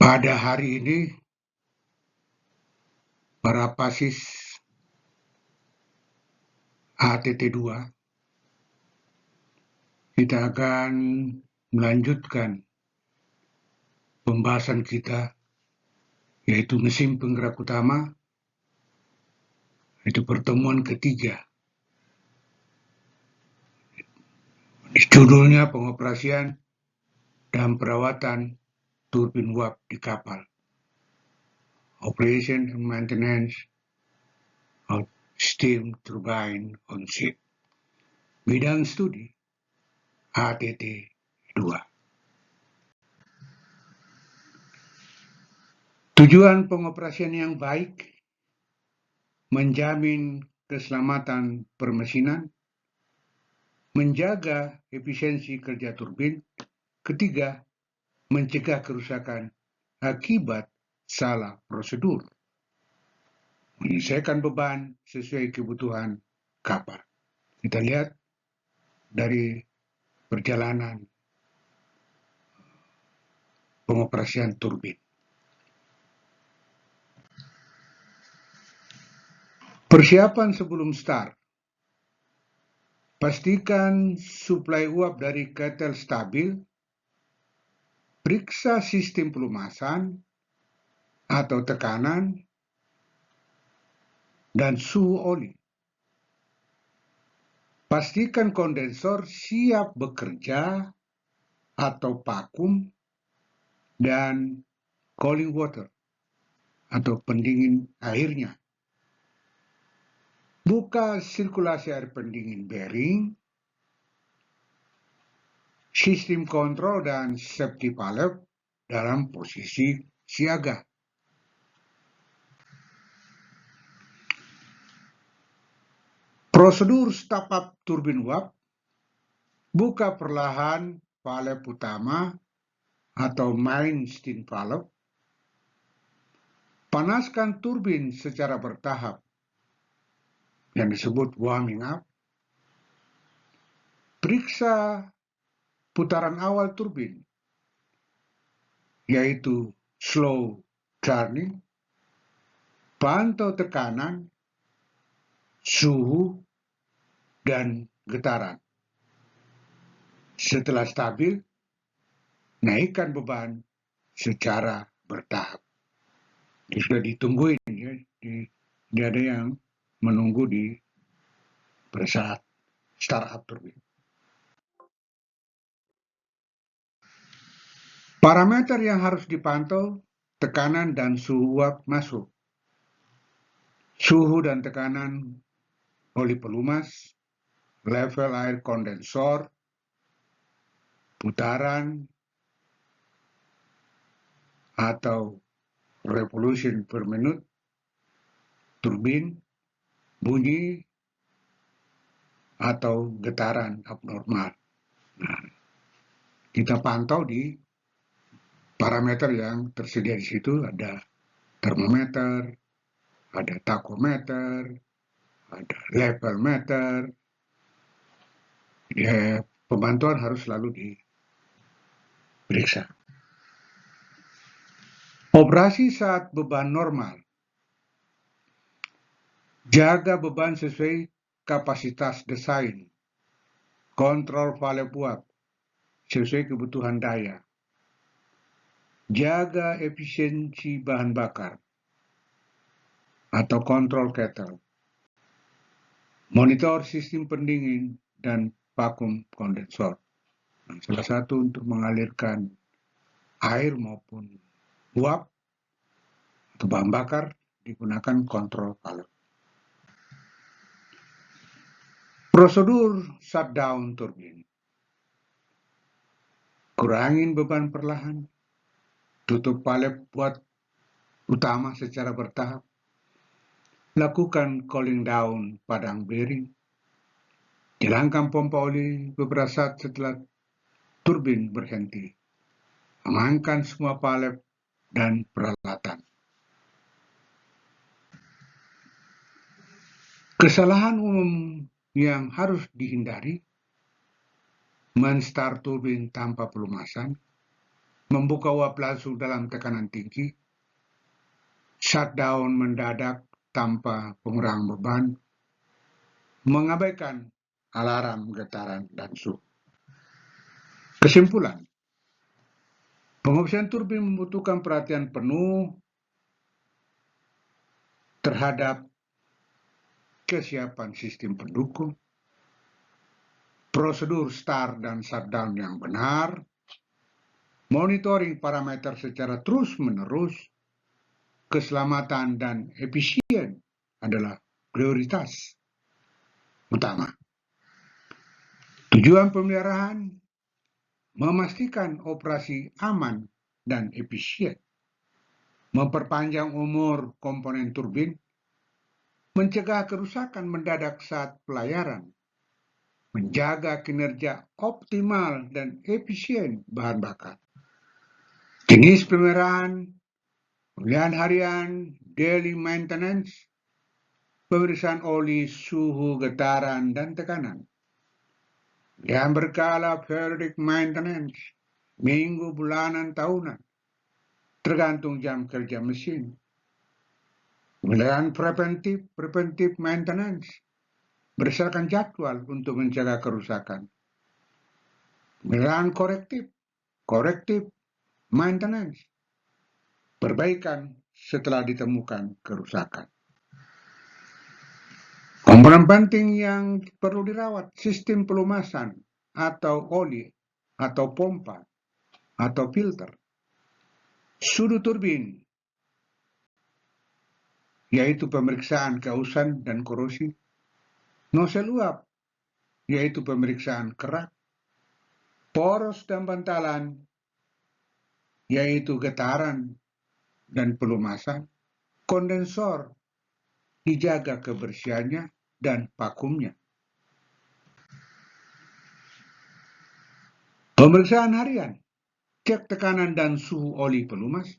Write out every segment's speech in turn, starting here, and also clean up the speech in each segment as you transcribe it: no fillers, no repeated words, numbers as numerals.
Pada hari ini, para pasis ATT2, kita akan melanjutkan pembahasan kita, yaitu mesin penggerak utama, itu pertemuan ketiga. Judulnya pengoperasian dan perawatan turbin uap di kapal. Operation and maintenance of steam turbine on ship. Bidang studi ATT2. Tujuan pengoperasian yang baik menjamin keselamatan permesinan, menjaga efisiensi kerja turbin. Ketiga, mencegah kerusakan akibat salah prosedur, menyelesaikan beban sesuai kebutuhan kapal. Kita lihat dari perjalanan pengoperasian turbin. Persiapan sebelum start. Pastikan suplai uap dari ketel stabil. Periksa sistem pelumasan atau tekanan dan suhu oli. Pastikan kondensor siap bekerja atau vakum dan cooling water atau pendingin airnya. Buka sirkulasi air pendingin bearing, sistem kontrol dan safety valve dalam posisi siaga. Prosedur start-up turbin uap. Buka perlahan valve utama atau main steam valve. Panaskan turbin secara bertahap yang disebut warming up. Periksa putaran awal turbin, yaitu slow turning. Pantau tekanan, suhu, dan getaran. Setelah stabil, naikkan beban secara bertahap. Sudah ditungguin, ya. Tidak ada yang menunggu pada saat startup turbin. Parameter yang harus dipantau, tekanan dan suhu uap masuk. Suhu dan tekanan oli pelumas, level air kondensor, putaran atau revolution per minute, turbin, bunyi, atau getaran abnormal. Nah, kita pantau di parameter yang tersedia di situ. Ada termometer, ada tachometer, ada level meter. Ya, pemantauan harus selalu diperiksa. Operasi saat beban normal. Jaga beban sesuai kapasitas desain. Kontrol valve uap sesuai kebutuhan daya. Jaga efisiensi bahan bakar atau kontrol kettle. Monitor sistem pendingin dan vakum kondensor. Nah, salah satu untuk mengalirkan air maupun uap atau bahan bakar digunakan kontrol valve. Prosedur shutdown turbin. Kurangin beban perlahan. Tutup valve buat utama secara bertahap. Lakukan cooling down padang bearing. Hilangkan pompa oli beberapa saat setelah turbin berhenti. Amankan semua valve dan peralatan. Kesalahan umum yang harus dihindari: men-start turbin tanpa pelumasan, membuka uap langsung dalam tekanan tinggi, shutdown mendadak tanpa pengurangan beban, mengabaikan alarm getaran dan suhu. Kesimpulan, pengopsian turbin membutuhkan perhatian penuh terhadap kesiapan sistem pendukung, prosedur start dan shutdown yang benar, monitoring parameter secara terus-menerus, keselamatan dan efisien adalah prioritas utama. Tujuan pemeliharaan memastikan operasi aman dan efisien, memperpanjang umur komponen turbin, mencegah kerusakan mendadak saat pelayaran, menjaga kinerja optimal dan efisien bahan bakar. Jenis pemeliharaan, pemeliharaan harian, daily maintenance, pemeriksaan oli, suhu, getaran, dan tekanan. Yang berkala periodic maintenance, minggu, bulanan, tahunan, tergantung jam kerja mesin. Pemeliharaan preventive maintenance, berdasarkan jadwal untuk mencegah kerusakan. Pemeliharaan corrective maintenance, perbaikan setelah ditemukan kerusakan. Komponen penting yang perlu dirawat, sistem pelumasan atau oli atau pompa atau filter, suhu turbin, yaitu pemeriksaan keausan dan korosi, nosel uap, yaitu pemeriksaan kerak, poros dan bantalan, yaitu getaran dan pelumasan, kondensor, dijaga kebersihannya dan vakumnya. Pemeriksaan harian, cek tekanan dan suhu oli pelumas,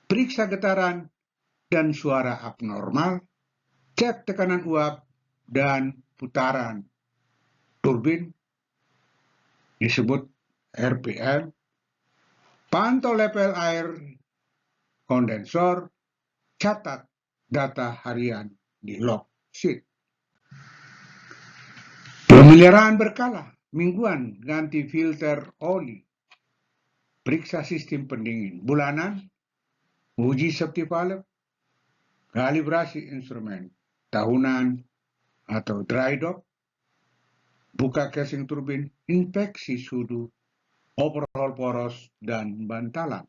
periksa getaran dan suara abnormal, cek tekanan uap dan putaran turbin, disebut RPM, pantau level air kondensor, catat data harian di log sheet. Pemeliharaan berkala, mingguan ganti filter oli, periksa sistem pendingin, bulanan, uji safety valve, kalibrasi instrumen, tahunan atau dry dock, buka casing turbin, inspeksi suhu, overhaul poros dan bantalan.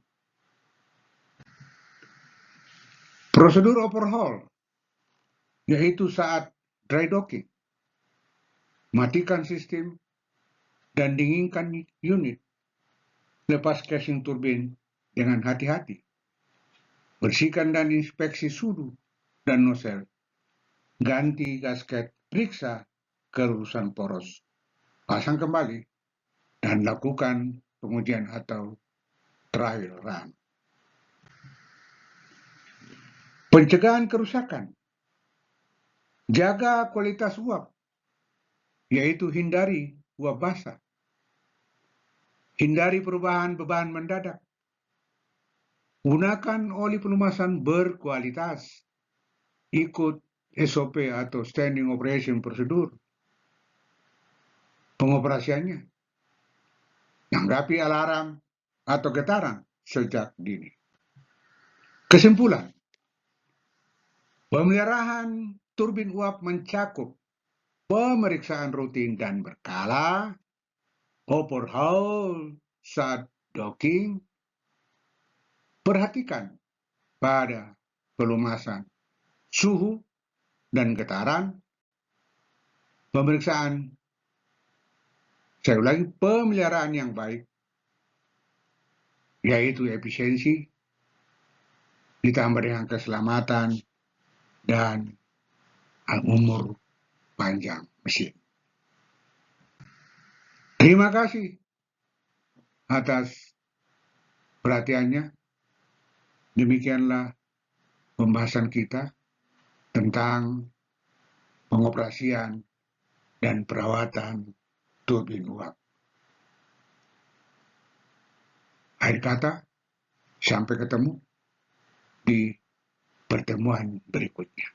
Prosedur overhaul, yaitu saat dry docking, matikan sistem dan dinginkan unit, lepas casing turbin dengan hati-hati, bersihkan dan inspeksi suhu dan nozzle, ganti gasket, periksa kerusakan poros, pasang kembali, dan lakukan pengujian atau trial run. Pencegahan kerusakan, jaga kualitas uap, yaitu hindari uap basah, hindari perubahan beban mendadak, gunakan oli pelumasan berkualitas, ikut SOP atau Standing Operation Prosedur pengoperasiannya, tanggapi alarm atau getaran sejak dini. Kesimpulan, pemeliharaan turbin uap mencakup pemeriksaan rutin dan berkala, overhaul saat docking, perhatikan pada pelumasan, suhu, dan getaran, pemeriksaan, saya ulangi, pemeliharaan yang baik, yaitu efisiensi, ditambah dengan keselamatan dan umur panjang mesin. Terima kasih atas perhatiannya. Demikianlah pembahasan kita tentang pengoperasian dan perawatan turbin uap. Akhir kata, sampai ketemu di pertemuan berikutnya.